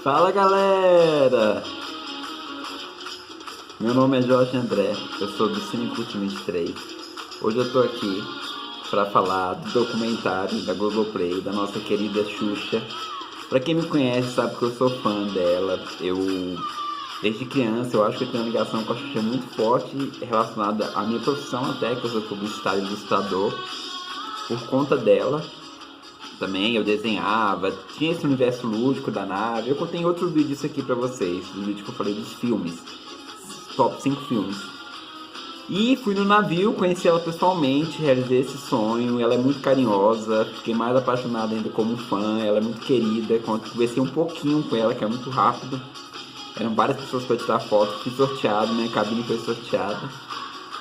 Fala galera! Meu nome é Jorge André, eu sou do Cinecult 23. Hoje eu tô aqui para falar do documentário da Globoplay, da nossa querida Xuxa. Pra quem me conhece sabe que eu sou fã dela. Desde criança, eu acho que eu tenho uma ligação com a Xuxa muito forte relacionada à minha profissão até, que eu sou publicitário e ilustrador. Por conta dela, também eu desenhava, tinha esse universo lúdico da nave. Eu contei outro vídeo disso aqui pra vocês, do vídeo que eu falei dos filmes, top 5 filmes. E fui no navio, conheci ela pessoalmente, realizei esse sonho. Ela é muito carinhosa, fiquei mais apaixonado ainda como fã. Ela é muito querida, conversei um pouquinho com ela, que é muito rápido. Eram várias pessoas para tirar foto, fui sorteado, minha cabine foi sorteada.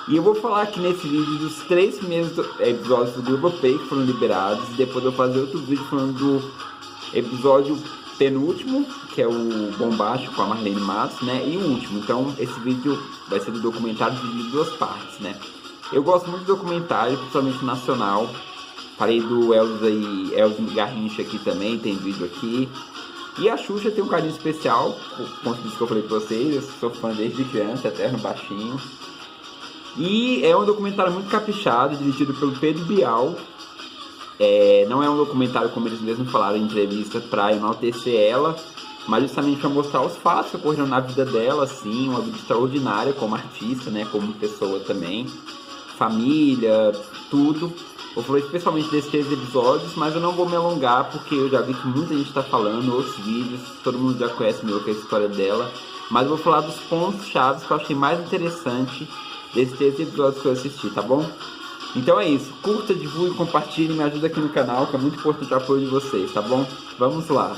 E eu vou falar aqui nesse vídeo dos 3 primeiros episódios do Globoplay que foram liberados. E depois eu vou fazer outro vídeo falando do episódio penúltimo, que é o Bombástico com a Marlene Matos, né? E o último. Então esse vídeo vai ser do documentário dividido em 2 partes, né? Eu gosto muito de documentário, principalmente nacional. Falei do Elza Garrincha aqui também, tem vídeo aqui. E a Xuxa tem um carinho especial, com tudo que eu falei pra vocês. Eu sou fã desde criança, eterno baixinho. E é um documentário muito caprichado, dirigido pelo Pedro Bial. Não é um documentário, como eles mesmos falaram em entrevista, para enaltecer ela, mas justamente para mostrar os fatos que ocorreram na vida dela, assim, uma vida extraordinária como artista, né, como pessoa também, família, tudo. Vou falar especialmente desses 3 episódios, mas eu não vou me alongar porque eu já vi que muita gente está falando, outros vídeos, todo mundo já conhece meio que a história dela, mas eu vou falar dos pontos chaves que eu achei mais interessante desses 3 episódios que eu assisti, tá bom? Então é isso, curta, divulgue, compartilhe, me ajuda aqui no canal, que é muito importante o apoio de vocês, tá bom? Vamos lá!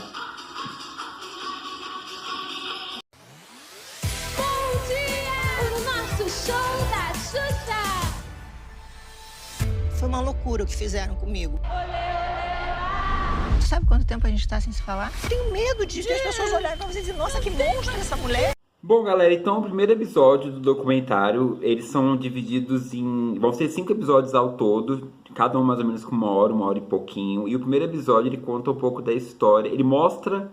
Bom dia! O nosso show da Xuxa! Foi uma loucura o que fizeram comigo. Sabe quanto tempo a gente tá sem se falar? Tenho medo disso, que as pessoas olharem pra você e dizer, nossa, que monstro essa mulher! Bom, galera, então o primeiro episódio do documentário, eles são divididos em... Vão ser 5 episódios ao todo, cada um mais ou menos com 1 hora e pouquinho. E o primeiro episódio, ele conta um pouco da história, ele mostra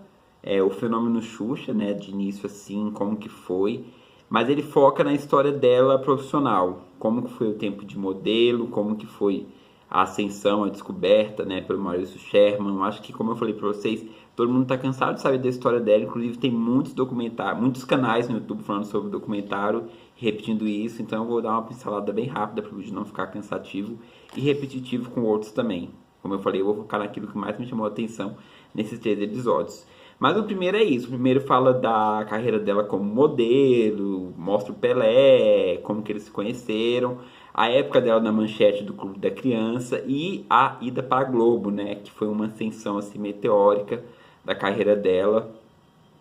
o fenômeno Xuxa, né, de início assim, como que foi. Mas ele foca na história dela profissional, como que foi o tempo de modelo, como que foi a ascensão, a descoberta, né, pelo Maurício Sherman. Eu acho que, como eu falei pra vocês, todo mundo tá cansado de saber da história dela. Inclusive tem muitos documentários, muitos canais no YouTube falando sobre o documentário, repetindo isso. Então eu vou dar uma pincelada bem rápida para o vídeo não ficar cansativo e repetitivo com outros também. Como eu falei, eu vou focar naquilo que mais me chamou a atenção nesses 3 episódios. Mas o primeiro é isso, o primeiro fala da carreira dela como modelo, mostra o Pelé, como que eles se conheceram, a época dela na manchete do Clube da Criança e a ida para a Globo, né, que foi uma ascensão assim, meteórica da carreira dela.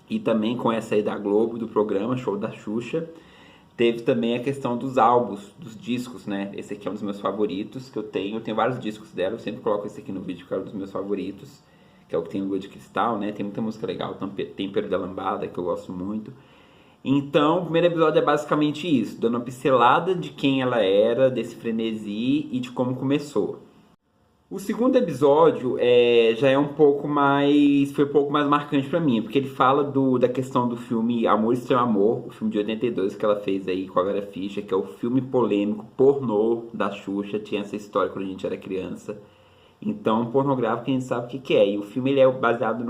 E também com essa aí da Globo, do programa Show da Xuxa, teve também a questão dos álbuns, dos discos, né, esse aqui é um dos meus favoritos que eu tenho vários discos dela, eu sempre coloco esse aqui no vídeo que é um dos meus favoritos, que é o que tem Lua de Cristal, né? Tem muita música legal, Tempero da Lambada, que eu gosto muito. Então, o primeiro episódio é basicamente isso, dando uma pincelada de quem ela era, desse frenesi e de como começou. O segundo episódio já é um pouco mais... foi um pouco mais marcante pra mim, porque ele fala da questão do filme Amor Extremo Amor, o filme de 82 que ela fez aí com a Vera Fischer, que é o filme polêmico, pornô da Xuxa, tinha essa história quando a gente era criança. Então, pornográfico a gente sabe o que é. E o filme ele é baseado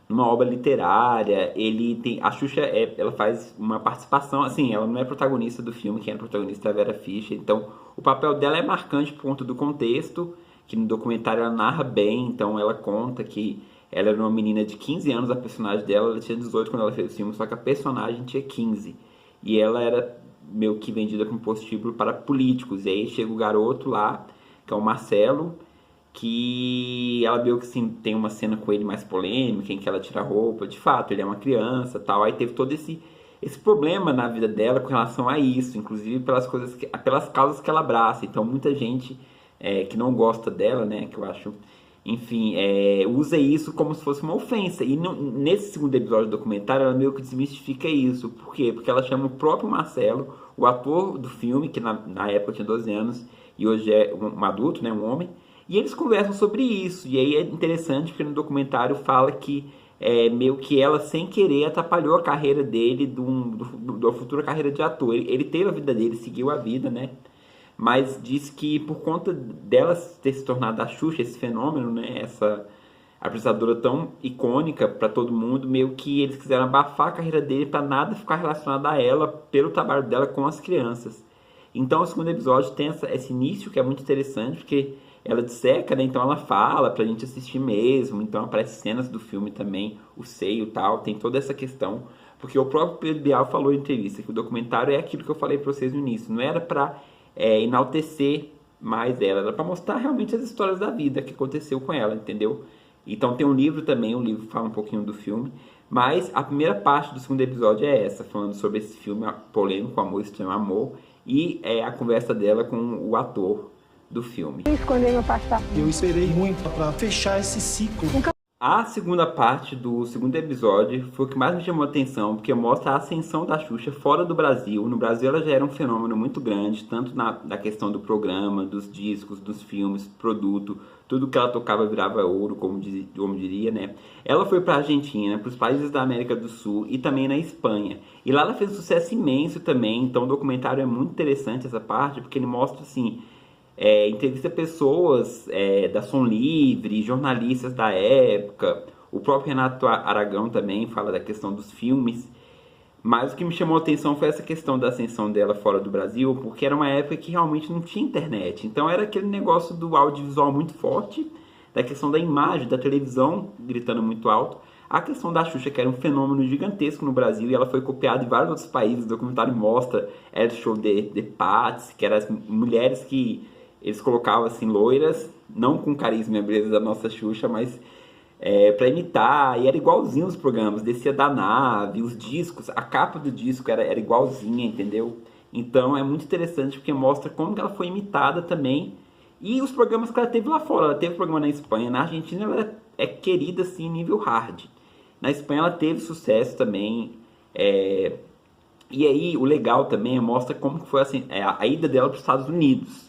numa obra literária. Ele tem, a Xuxa ela faz uma participação, assim, ela não é protagonista do filme, quem é protagonista é a Vera Fischer. Então, o papel dela é marcante por conta do contexto, que no documentário ela narra bem. Então, ela conta que ela era uma menina de 15 anos, a personagem dela, ela tinha 18 quando ela fez o filme, só que a personagem tinha 15. E ela era meio que vendida como prostíbulo para políticos. E aí chega o garoto lá, que é o Marcelo, que ela viu que sim, tem uma cena com ele mais polêmica, em que ela tira a roupa, de fato, ele é uma criança, tal. Aí teve todo esse problema na vida dela com relação a isso, inclusive pelas causas que ela abraça. Então muita gente que não gosta dela, né, que eu acho, enfim, usa isso como se fosse uma ofensa. E nesse segundo episódio do documentário ela meio que desmistifica isso. Por quê? Porque ela chama o próprio Marcelo, o ator do filme, que na época tinha 12 anos e hoje é um adulto, né, um homem. E eles conversam sobre isso. E aí é interessante porque no documentário fala que meio que ela, sem querer, atrapalhou a carreira dele, da futura carreira de ator. Ele teve a vida dele, seguiu a vida, né? Mas diz que por conta dela ter se tornado a Xuxa, esse fenômeno, né? Essa apresentadora tão icônica para todo mundo, meio que eles quiseram abafar a carreira dele para nada ficar relacionado a ela pelo trabalho dela com as crianças. Então o segundo episódio tem esse início que é muito interessante, porque ela disseca, né? Então ela fala pra gente assistir mesmo, então aparecem cenas do filme também, o seio e tal, tem toda essa questão, porque o próprio Pedro Bial falou em entrevista que o documentário é aquilo que eu falei pra vocês no início, não era pra enaltecer mais ela, era pra mostrar realmente as histórias da vida que aconteceu com ela, entendeu? Então tem um livro também, o livro fala um pouquinho do filme, mas a primeira parte do segundo episódio é essa, falando sobre esse filme polêmico, Amor, Estranho Amor, e a conversa dela com o ator do filme. Eu esperei muito para fechar esse ciclo. A segunda parte do segundo episódio foi o que mais me chamou a atenção, porque mostra a ascensão da Xuxa fora do Brasil. No Brasil ela já era um fenômeno muito grande, tanto da questão do programa, dos discos, dos filmes, produto, tudo que ela tocava virava ouro, como diria, né? Ela foi para a Argentina, para os países da América do Sul e também na Espanha. E lá ela fez um sucesso imenso também, então o documentário é muito interessante essa parte, porque ele mostra, assim, entrevista pessoas da Som Livre, jornalistas da época, o próprio Renato Aragão também fala da questão dos filmes, mas o que me chamou a atenção foi essa questão da ascensão dela fora do Brasil, porque era uma época que realmente não tinha internet, então era aquele negócio do audiovisual muito forte, da questão da imagem, da televisão gritando muito alto, a questão da Xuxa, que era um fenômeno gigantesco no Brasil, e ela foi copiada em vários outros países. O documentário mostra, era o show de Patsy, que eram as mulheres que eles colocavam assim, loiras, não com carisma e beleza da nossa Xuxa, mas pra imitar, e era igualzinho os programas, descia da nave, os discos, a capa do disco era igualzinha, entendeu? Então é muito interessante porque mostra como que ela foi imitada também, e os programas que ela teve lá fora. Ela teve programa na Espanha, na Argentina ela é querida assim, nível hard. Na Espanha ela teve sucesso também, e aí o legal também mostra como que foi assim, a ida dela para os Estados Unidos.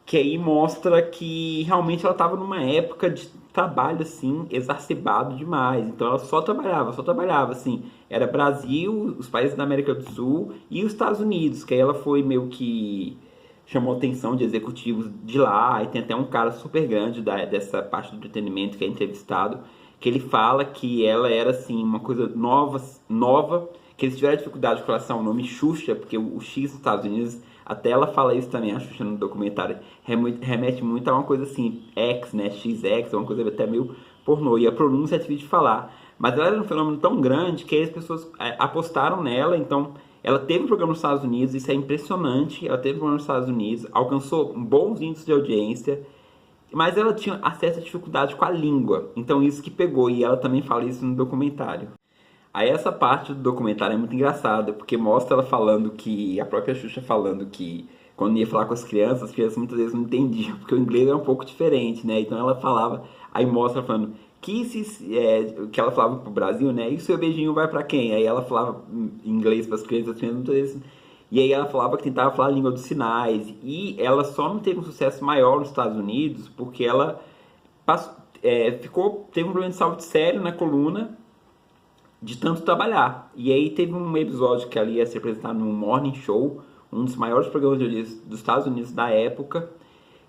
Que aí mostra que realmente ela estava numa época de trabalho, assim, exacerbado demais. Então ela só trabalhava, assim. Era Brasil, os países da América do Sul e os Estados Unidos, que aí ela foi meio que chamou a atenção de executivos de lá. E tem até um cara super grande dessa parte do entretenimento que é entrevistado, que ele fala que ela era, assim, uma coisa nova, que eles tiveram dificuldade com relação ao nome Xuxa, porque o X nos Estados Unidos... Até ela fala isso também, a Xuxa, no documentário, remete muito a uma coisa assim, X, né, XX, uma coisa até meio pornô, e a pronúncia é difícil de falar. Mas ela era um fenômeno tão grande que as pessoas apostaram nela, então ela teve um programa nos Estados Unidos, isso é impressionante, ela teve um programa nos Estados Unidos, alcançou bons índices de audiência, mas ela tinha certa dificuldade com a língua, então isso que pegou, e ela também fala isso no documentário. Aí essa parte do documentário é muito engraçada, porque mostra ela falando que, a própria Xuxa falando que quando ia falar com as crianças muitas vezes não entendiam, porque o inglês é um pouco diferente, né? Então ela falava, aí mostra ela falando, que ela falava pro Brasil, né? E o seu beijinho vai pra quem? Aí ela falava em inglês pras crianças, muitas vezes, e aí ela falava que tentava falar a língua dos sinais, e ela só não teve um sucesso maior nos Estados Unidos, porque ela teve um problema de saúde sério na coluna, de tanto trabalhar. E aí teve um episódio que ela ia se apresentar no Morning Show, um dos maiores programas de audiência dos Estados Unidos da época,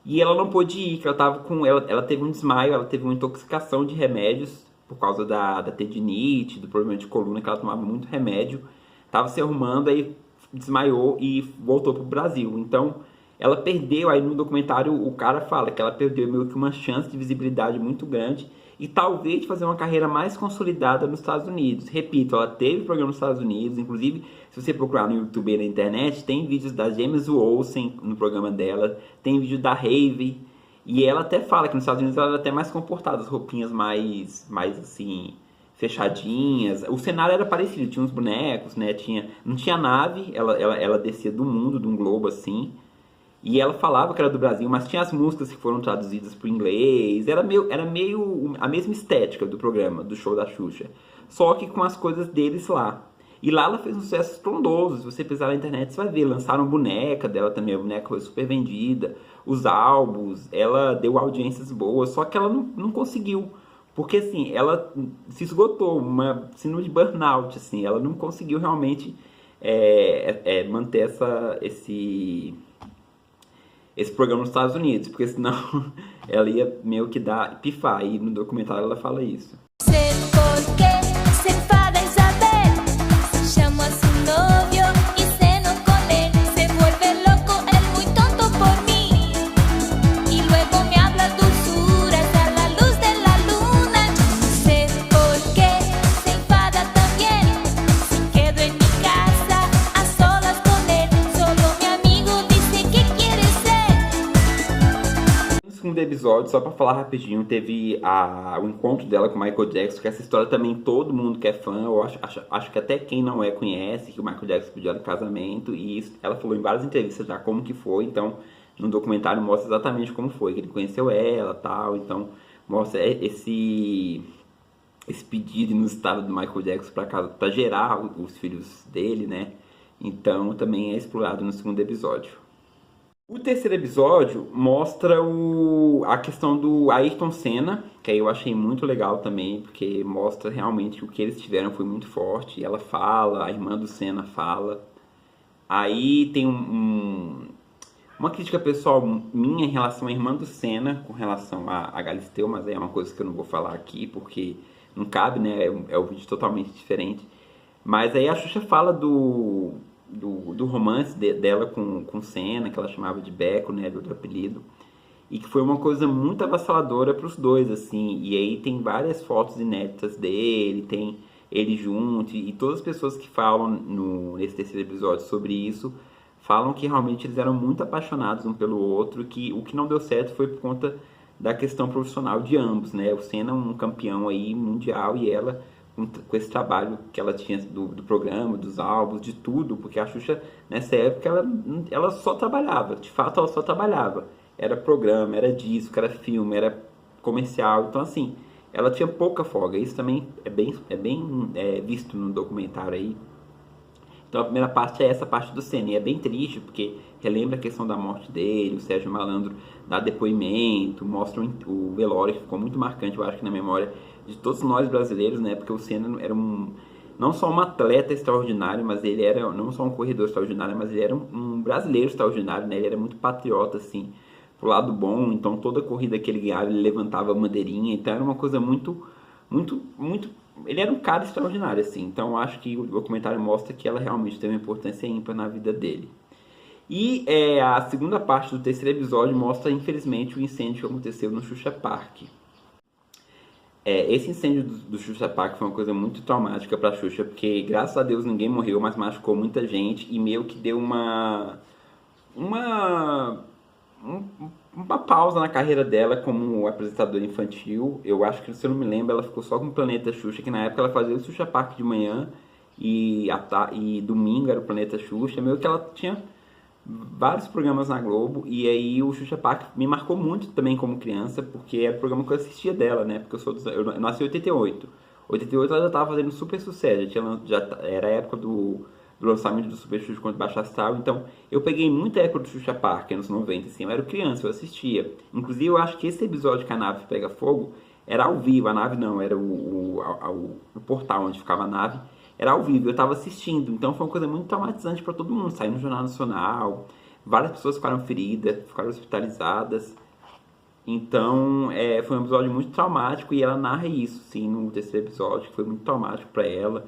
e ela não pôde ir, que ela teve um desmaio, ela teve uma intoxicação de remédios por causa da tendinite, do problema de coluna, que ela tomava muito remédio, estava se arrumando, aí desmaiou e voltou pro Brasil. Então ela perdeu, aí no documentário o cara fala que ela perdeu meio que uma chance de visibilidade muito grande, e talvez fazer uma carreira mais consolidada nos Estados Unidos. Repito, ela teve programa nos Estados Unidos, inclusive, se você procurar no YouTube e na internet, tem vídeos da James Olsen no programa dela, tem vídeo da Rave, e ela até fala que nos Estados Unidos ela era até mais comportada, as roupinhas mais assim, fechadinhas. O cenário era parecido, tinha uns bonecos, né, não tinha nave, ela descia do mundo, de um globo assim, e ela falava que era do Brasil, mas tinha as músicas que foram traduzidas para o inglês. Era meio a mesma estética do programa, do show da Xuxa, só que com as coisas deles lá. E lá ela fez um sucesso estrondoso. Se você pesquisar na internet, você vai ver. Lançaram boneca dela também, a boneca foi super vendida. Os álbuns, ela deu audiências boas, só que ela não conseguiu, Porque, assim, ela se esgotou, uma síndrome de burnout, assim, ela não conseguiu realmente manter esse programa nos Estados Unidos, porque senão ela ia meio que pifar, e no documentário ela fala isso. Sé por qué se enfada Isabel. Llamo a su novio y ceno con él. Se vuelve loco, él muy tonto por mí. Y luego me habla dulzuras a la luz de la luna. Sé por qué se enfada también. Si quedo en mi casa a solas con él. Solo mi amigo dice que quiere ser. No segundo episódio, só pra falar rapidinho, teve o encontro dela com o Michael Jackson, que essa história também todo mundo que é fã, eu acho que até quem não conhece, que o Michael Jackson pediu ela em casamento, e ela falou em várias entrevistas já como que foi, então no documentário mostra exatamente como foi, que ele conheceu ela e tal, então mostra esse pedido inusitado do Michael Jackson pra gerar os filhos dele, né? Então também é explorado no segundo episódio. O terceiro episódio mostra a questão do Ayrton Senna, que aí eu achei muito legal também, porque mostra realmente o que eles tiveram foi muito forte. Ela fala, a irmã do Senna fala. Aí tem uma crítica pessoal minha em relação à irmã do Senna, com relação a Galisteu, mas aí é uma coisa que eu não vou falar aqui, porque não cabe, né? É um vídeo totalmente diferente. Mas aí a Xuxa fala do romance dela com Senna, que ela chamava de Beco, né, do apelido, e que foi uma coisa muito avassaladora para os dois, assim, e aí tem várias fotos inéditas dele, tem ele junto, e todas as pessoas que falam nesse terceiro episódio sobre isso, falam que realmente eles eram muito apaixonados um pelo outro, que o que não deu certo foi por conta da questão profissional de ambos, né, o Senna um campeão aí mundial, e ela com esse trabalho que ela tinha do programa, dos álbuns, de tudo, porque a Xuxa, nessa época, ela só trabalhava, de fato ela só trabalhava. Era programa, era disco, era filme, era comercial, então assim, ela tinha pouca folga, isso também é bem visto no documentário aí. Então a primeira parte é essa parte do Senna, e é bem triste, porque relembra a questão da morte dele, o Sérgio Malandro dá depoimento, mostra o velório, que ficou muito marcante, eu acho que na memória de todos nós brasileiros, né, porque o Senna era não só um atleta extraordinário, mas ele era não só um corredor extraordinário, mas ele era um brasileiro extraordinário, né, ele era muito patriota, assim, pro lado bom, então toda corrida que ele ganhava, ele levantava a bandeirinha, então era uma coisa muito, ele era um cara extraordinário, assim, então acho que o documentário mostra que ela realmente teve uma importância ímpar na vida dele. E a segunda parte do terceiro episódio mostra, infelizmente, o incêndio que aconteceu no Xuxa Park. Esse incêndio do Xuxa Park foi uma coisa muito traumática pra Xuxa, porque graças a Deus ninguém morreu, mas machucou muita gente, e meio que deu uma pausa na carreira dela como apresentadora infantil. Eu acho que, se eu não me lembro, ela ficou só com o Planeta Xuxa, que na época ela fazia o Xuxa Park de manhã, e domingo era o Planeta Xuxa, meio que ela tinha vários programas na Globo, e aí o Xuxa Park me marcou muito também como criança, porque era o programa que eu assistia dela, né, porque eu nasci em 88. 88 ela já estava fazendo super sucesso, era a época do lançamento do Super Xuxa contra Baixo Astral, então eu peguei muita época do Xuxa Park, anos 90, assim, eu era criança, eu assistia. Inclusive eu acho que esse episódio que a nave pega fogo era ao vivo, a nave não, era o portal onde ficava a nave, era ao vivo, eu estava assistindo, então foi uma coisa muito traumatizante para todo mundo, saiu no Jornal Nacional, várias pessoas ficaram feridas, ficaram hospitalizadas, então foi um episódio muito traumático, e ela narra isso, sim, no terceiro episódio, que foi muito traumático para ela.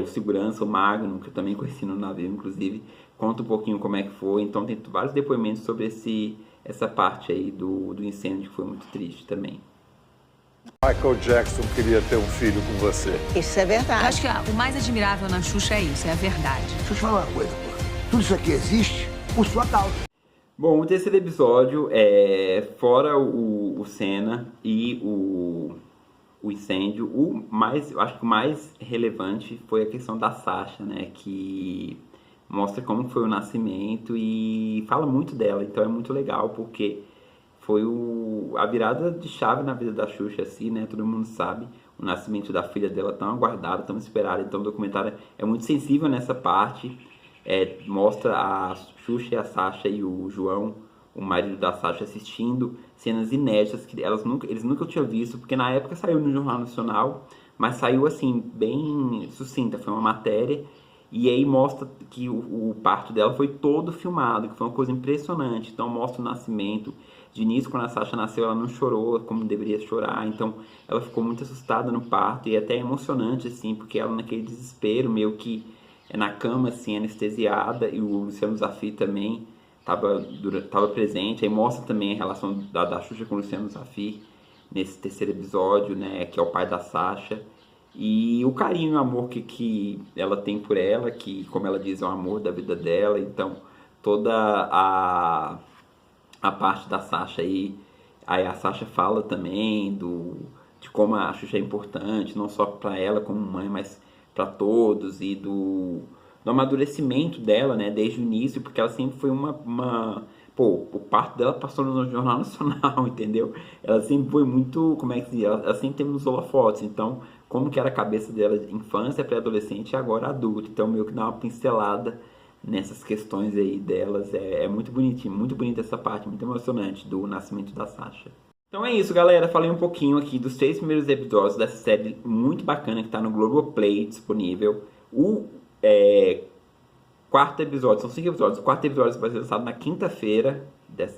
O segurança, o Magno, que eu também conheci no navio, inclusive, conta um pouquinho como é que foi, então tem vários depoimentos sobre essa parte aí do incêndio, que foi muito triste também. Michael Jackson queria ter um filho com você. Isso é verdade. Eu acho que o mais admirável na Xuxa é isso, é a verdade. Deixa eu te falar uma coisa, pô. Tudo isso aqui existe por sua causa. Bom, o terceiro episódio fora o Senna e o incêndio, eu acho que o mais relevante foi a questão da Sasha, né, que mostra como foi o nascimento e fala muito dela, então é muito legal, porque foi a virada de chave na vida da Xuxa, assim, né, todo mundo sabe, o nascimento da filha dela tão aguardado, tão esperado, então o documentário é muito sensível nessa parte, mostra a Xuxa e a Sasha e o João, o marido da Sasha, assistindo cenas inéditas que eles nunca tinham visto, porque na época saiu no Jornal Nacional, mas saiu assim, bem sucinta, foi uma matéria, e aí mostra que o parto dela foi todo filmado, que foi uma coisa impressionante. Então mostra o nascimento. De início, quando a Sasha nasceu, ela não chorou como deveria chorar, então ela ficou muito assustada no parto, e até emocionante, assim, porque ela naquele desespero, meio que na cama, assim, anestesiada, e o Luciano Zafi também estava presente. Aí mostra também a relação da Xuxa com o Luciano Zafi nesse terceiro episódio, né, que é o pai da Sasha, e o carinho e o amor que ela tem por ela, que, como ela diz, é o amor da vida dela. Então toda a parte da Sasha aí a Sasha fala também de como a Xuxa é importante, não só para ela como mãe, mas para todos, e do amadurecimento dela, né, desde o início, porque ela sempre foi Pô, o parto dela passou no Jornal Nacional, entendeu? Ela sempre foi muito, como é que se diz? Ela sempre teve nos holofotes. Então, como que era a cabeça dela de infância, pré-adolescente e agora adulta. Então, meio que dá uma pincelada nessas questões aí delas. É muito bonitinho, muito bonita essa parte, muito emocionante do nascimento da Sasha. Então é isso, galera. Falei um pouquinho aqui dos 3 primeiros episódios dessa série muito bacana que tá no Globoplay disponível. O quarto episódio, são 5 episódios. O quarto episódio vai ser lançado na quinta-feira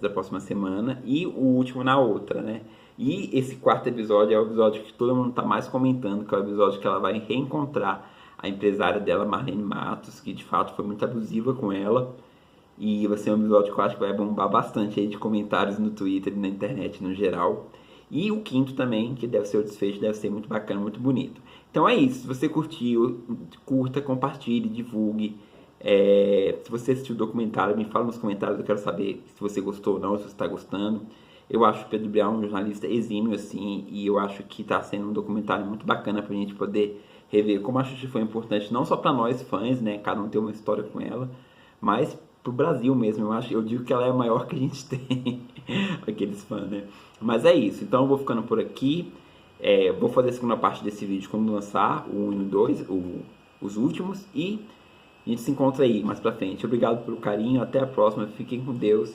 da próxima semana e o último na outra, né? E esse quarto episódio é o episódio que todo mundo tá mais comentando, que é o episódio que ela vai reencontrar a empresária dela, Marlene Matos, que de fato foi muito abusiva com ela. E vai ser um episódio que eu acho que vai bombar bastante aí de comentários no Twitter e na internet no geral. E o quinto também, que deve ser o desfecho, deve ser muito bacana, muito bonito. Então é isso. Se você curtiu, curta, compartilhe, divulgue. Se você assistiu o documentário, me fala nos comentários. Eu quero saber se você gostou ou não, se você está gostando. Eu acho o Pedro Bial um jornalista exímio, assim, e eu acho que está sendo um documentário muito bacana pra gente poder rever como a Xuxa foi importante, não só para nós fãs, né, cada um tem uma história com ela, mas pro Brasil mesmo. Eu digo que ela é a maior que a gente tem, aqueles fãs, né. Mas é isso, então eu vou ficando por aqui. Vou fazer a segunda parte desse vídeo quando lançar o 1 e o 2, os últimos, e a gente se encontra aí mais pra frente. Obrigado pelo carinho, até a próxima, fiquem com Deus.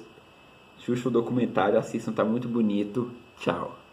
Xuxa, o documentário, assistam, tá muito bonito. Tchau.